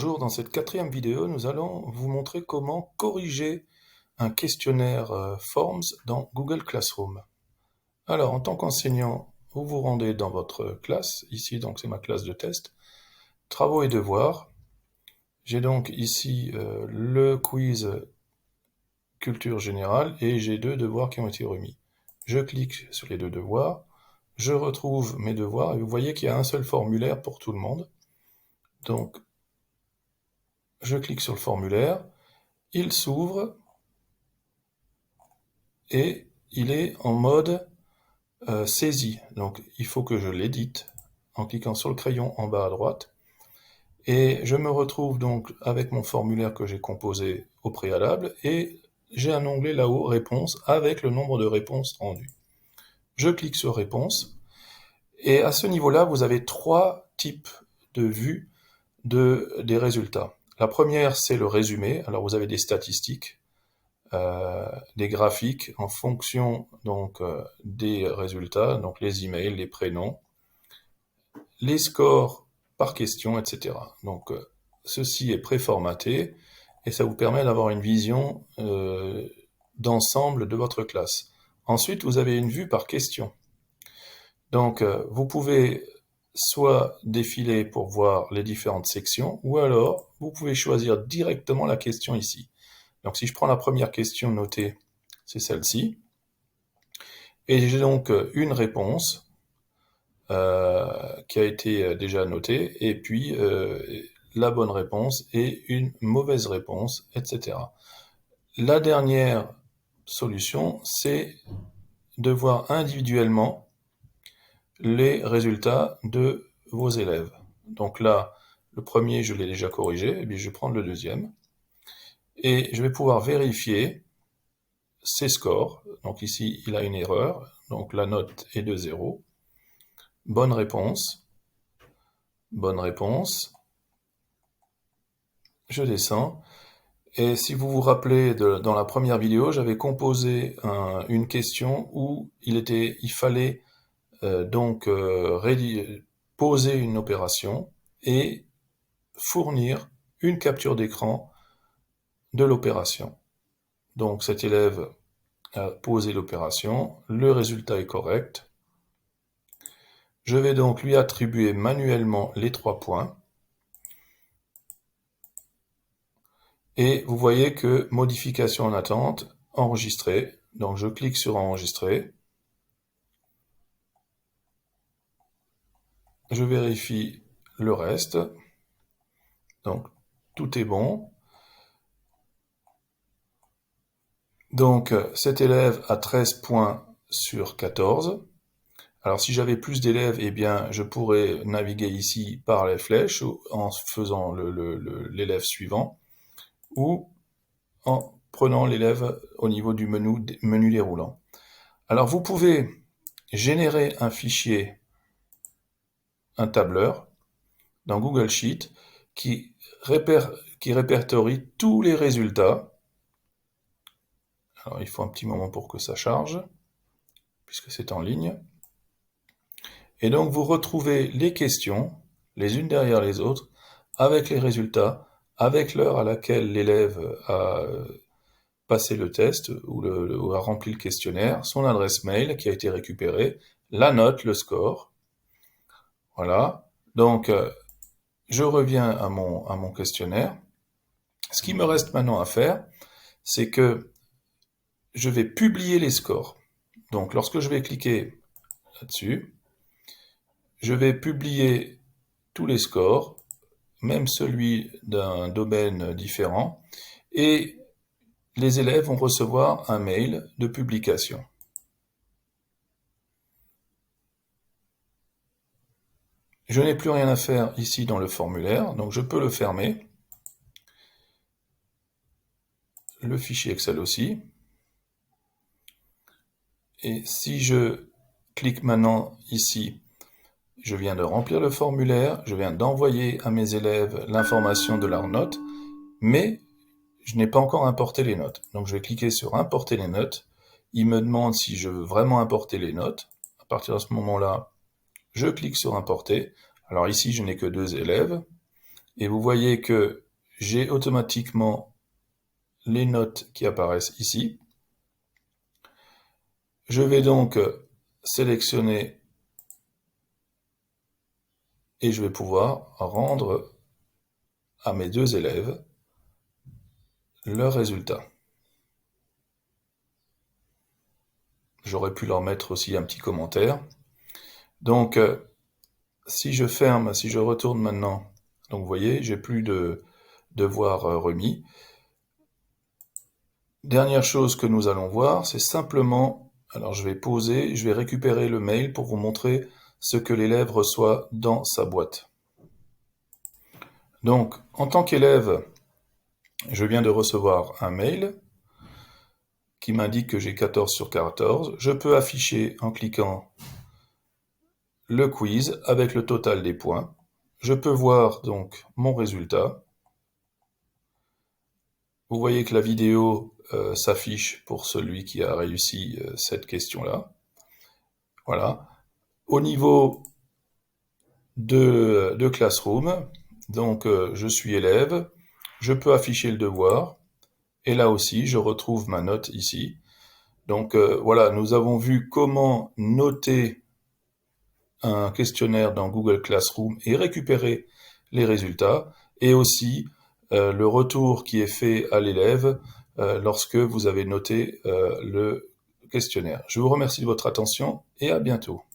Bonjour, dans cette quatrième vidéo, nous allons vous montrer comment corriger un questionnaire Forms dans Google Classroom. Alors, en tant qu'enseignant, vous vous rendez dans votre classe, ici donc c'est ma classe de test, travaux et devoirs. J'ai donc ici le quiz culture générale et j'ai deux devoirs qui ont été remis. Je clique sur les deux devoirs, je retrouve mes devoirs et vous voyez qu'il y a un seul formulaire pour tout le monde. Donc, je clique sur le formulaire, il s'ouvre et il est en mode saisie. Donc il faut que je l'édite en cliquant sur le crayon en bas à droite. Et je me retrouve donc avec mon formulaire que j'ai composé au préalable et j'ai un onglet là-haut, réponse, avec le nombre de réponses rendues. Je clique sur réponse et à ce niveau-là, vous avez trois types de vues des résultats. La première, c'est le résumé. Alors vous avez des statistiques, des graphiques en fonction donc des résultats, donc les emails, les prénoms, les scores par question, etc. Donc ceci est préformaté et ça vous permet d'avoir une vision d'ensemble de votre classe. Ensuite, vous avez une vue par question. Donc vous pouvez soit défiler pour voir les différentes sections, ou alors vous pouvez choisir directement la question ici. Donc si je prends la première question notée, c'est celle-ci, et j'ai donc une réponse qui a été déjà notée, et puis la bonne réponse et une mauvaise réponse, etc. La dernière solution, c'est de voir individuellement les résultats de vos élèves. Donc là, le premier, je l'ai déjà corrigé, et bien je vais prendre le deuxième, et je vais pouvoir vérifier ses scores. Donc ici, il a une erreur, donc la note est de 0. Bonne réponse. Bonne réponse. Je descends. Et si vous vous rappelez, dans la première vidéo, j'avais composé une question où il fallait donc poser une opération et fournir une capture d'écran de l'opération. Donc cet élève a posé l'opération, le résultat est correct. Je vais donc lui attribuer manuellement les 3 points. Et vous voyez que modification en attente, enregistré. Donc je clique sur enregistrer. Je vérifie le reste. Donc tout est bon. Donc cet élève a 13 points sur 14. Alors si j'avais plus d'élèves, eh bien je pourrais naviguer ici par les flèches en faisant l'élève suivant ou en prenant l'élève au niveau du menu déroulant. Alors vous pouvez générer un fichier, un tableur, dans Google Sheet qui répertorie tous les résultats. Alors il faut un petit moment pour que ça charge, puisque c'est en ligne. Et donc vous retrouvez les questions, les unes derrière les autres, avec les résultats, avec l'heure à laquelle l'élève a passé le test ou a rempli le questionnaire, son adresse mail qui a été récupérée, la note, le score. Voilà. Donc je reviens à mon questionnaire. Ce qui me reste maintenant à faire, c'est que je vais publier les scores. Donc lorsque je vais cliquer là-dessus, je vais publier tous les scores, même celui d'un domaine différent, et les élèves vont recevoir un mail de publication. Je n'ai plus rien à faire ici dans le formulaire, donc je peux le fermer. Le fichier Excel aussi. Et si je clique maintenant ici, je viens de remplir le formulaire, je viens d'envoyer à mes élèves l'information de leur note, mais je n'ai pas encore importé les notes. Donc je vais cliquer sur importer les notes. Il me demande si je veux vraiment importer les notes. À partir de ce moment-là, je clique sur importer. Alors ici, je n'ai que 2 élèves. Et vous voyez que j'ai automatiquement les notes qui apparaissent ici. Je vais donc sélectionner et je vais pouvoir rendre à mes deux élèves leurs résultats. J'aurais pu leur mettre aussi un petit commentaire. Donc, si je ferme, si je retourne maintenant, donc vous voyez, j'ai plus de devoirs remis. Dernière chose que nous allons voir, c'est simplement, alors je vais pauser, je vais récupérer le mail pour vous montrer ce que l'élève reçoit dans sa boîte. Donc, en tant qu'élève, je viens de recevoir un mail qui m'indique que j'ai 14 sur 14. Je peux afficher en cliquant le quiz avec le total des points. Je peux voir donc mon résultat. Vous voyez que la vidéo s'affiche pour celui qui a réussi cette question-là. Voilà. Au niveau de Classroom, donc je suis élève, je peux afficher le devoir, et là aussi je retrouve ma note ici. Donc voilà, nous avons vu comment noter un questionnaire dans Google Classroom et récupérer les résultats, et aussi le retour qui est fait à l'élève lorsque vous avez noté le questionnaire. Je vous remercie de votre attention et à bientôt.